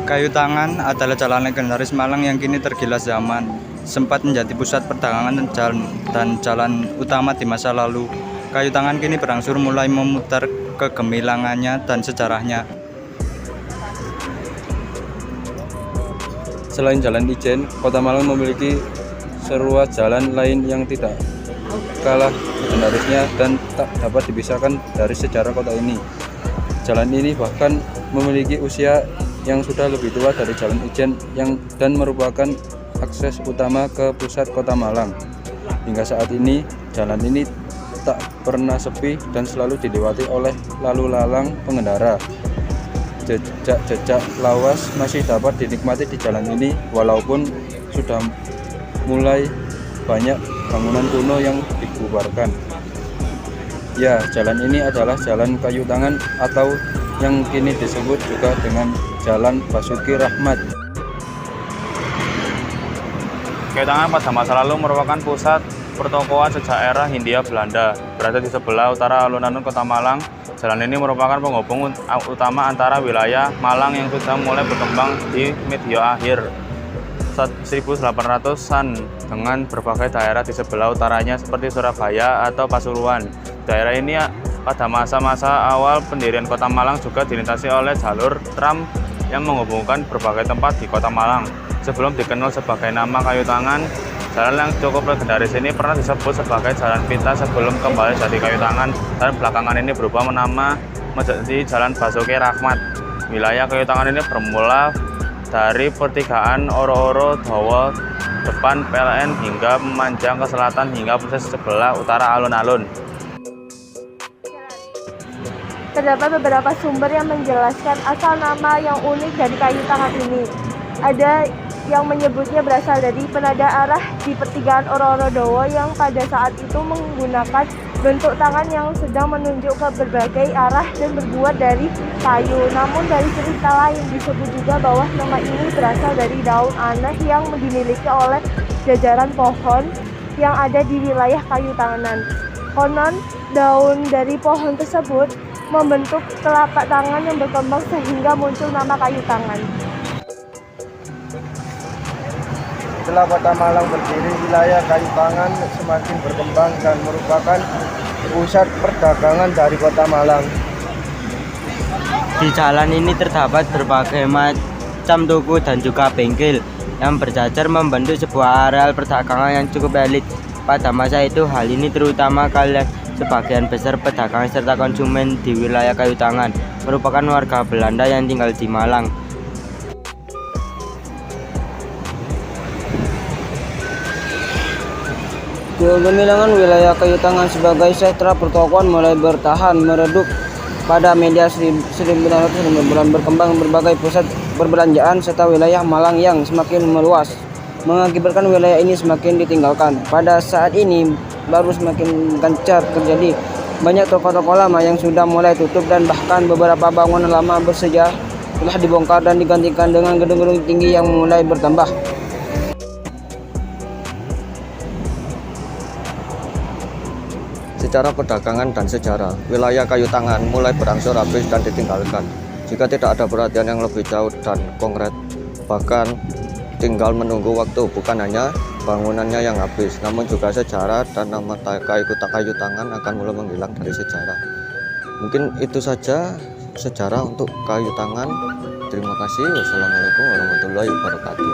Kayu Tangan adalah jalan legendaris Malang yang kini tergilas zaman. Sempat menjadi pusat perdagangan dan jalan utama di masa lalu. Kayu Tangan kini berangsur mulai memutar kegemilangannya dan sejarahnya. Selain Jalan Ijen, Kota Malang memiliki seruas jalan lain yang tidak kalah legendarisnya dan tak dapat dipisahkan dari sejarah kota ini. Jalan ini bahkan memiliki usia yang sudah lebih tua dari Jalan Ijen dan merupakan akses utama ke pusat Kota Malang. Hingga saat ini, jalan ini tak pernah sepi dan selalu dilewati oleh lalu lalang pengendara. Jejak-jejak lawas masih dapat dinikmati di jalan ini walaupun sudah mulai banyak bangunan kuno yang dibubarkan. Ya, jalan ini adalah Jalan Kayu Tangan atau yang kini disebut juga dengan Jalan Basuki Rahmat. Kayu Tangan pada masa lalu merupakan pusat pertokoan sejak era Hindia Belanda. Berada di sebelah utara alun-alun Kota Malang, jalan ini merupakan penghubung utama antara wilayah Malang yang sudah mulai berkembang di medio akhir 1800-an dengan berbagai daerah di sebelah utaranya seperti Surabaya atau Pasuruan. Daerah ini pada masa-masa awal pendirian Kota Malang juga dilintasi oleh jalur tram yang menghubungkan berbagai tempat di Kota Malang. Sebelum dikenal sebagai nama Kayu Tangan, jalan yang cukup legendaris ini pernah disebut sebagai Jalan Pita sebelum kembali jadi Kayu Tangan, dan belakangan ini berubah nama menjadi Jalan Basuki Rahmat. Wilayah Kayu Tangan ini bermula dari pertigaan Oro-Oro Dawa depan PLN hingga memanjang ke selatan hingga persis sebelah utara alun-alun. Terdapat beberapa sumber yang menjelaskan asal nama yang unik dari Kayu Tangan ini. Ada yang menyebutnya berasal dari penada arah di pertigaan Oro-Oro Dawa yang pada saat itu menggunakan bentuk tangan yang sedang menunjuk ke berbagai arah dan berbuat dari kayu. Namun dari cerita lain disebut juga bahwa nama ini berasal dari daun aneh yang dimiliki oleh jajaran pohon yang ada di wilayah Kayu Tangan. Konon daun dari pohon tersebut membentuk telapak tangan yang berkembang sehingga muncul nama Kayu Tangan. Setelah Kota Malang berdiri, wilayah Kayu Tangan semakin berkembang dan merupakan pusat perdagangan dari Kota Malang. Di jalan ini terdapat berbagai macam toko dan juga bengkel yang berjajar membentuk sebuah areal perdagangan yang cukup elit. Pada masa itu, hal ini terutama karena sebagian besar pedagang serta konsumen di wilayah Kayu Tangan merupakan warga Belanda yang tinggal di Malang. Kegemilangan wilayah Kayu Tangan sebagai sentra pertokoan mulai bertahan meredup pada media 1950-an, berkembang berbagai pusat perbelanjaan serta wilayah Malang yang semakin meluas, mengakibatkan wilayah ini semakin ditinggalkan. Pada saat ini baru semakin gencar terjadi banyak toko-toko lama yang sudah mulai tutup dan bahkan beberapa bangunan lama bersejarah telah dibongkar dan digantikan dengan gedung-gedung tinggi yang mulai bertambah. Secara perdagangan dan sejarah, wilayah Kayu Tangan mulai berangsur habis dan ditinggalkan. Jika tidak ada perhatian yang lebih jauh dan konkret, bahkan tinggal menunggu waktu, bukan hanya bangunannya yang habis, namun juga sejarah dan nama Kayu Tangan akan mulai menghilang dari sejarah. Mungkin itu saja sejarah untuk Kayu Tangan. Terima kasih. Wassalamualaikum warahmatullahi wabarakatuh.